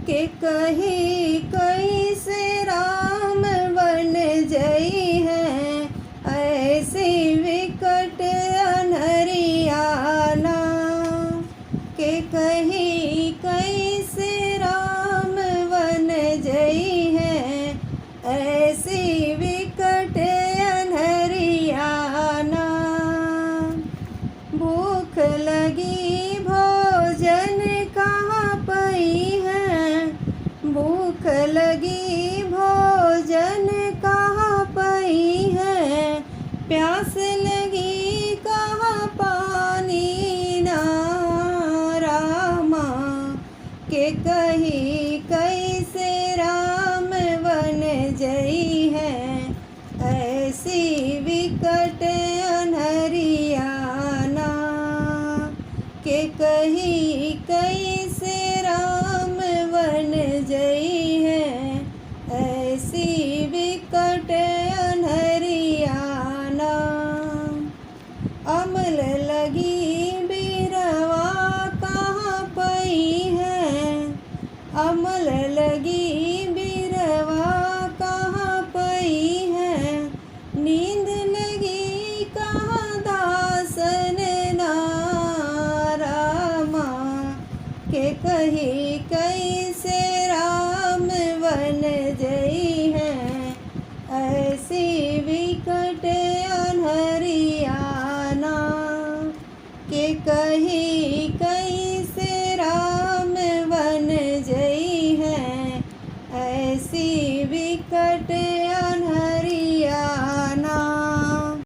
के कही कैसे राम बन जई है, ऐसी विकट अनहरियाना। के कही कैसे राम बन जई है, ऐसी विकट अनहरियाना। भूख लगी भोजन कहाँ पई है, भूख लगी भोजन कहाँ पई है, प्यास लगी कहाँ पानी ना। रामा के कही कैसे राम बन जई है, ऐसी विकट अनहरियाना। के कही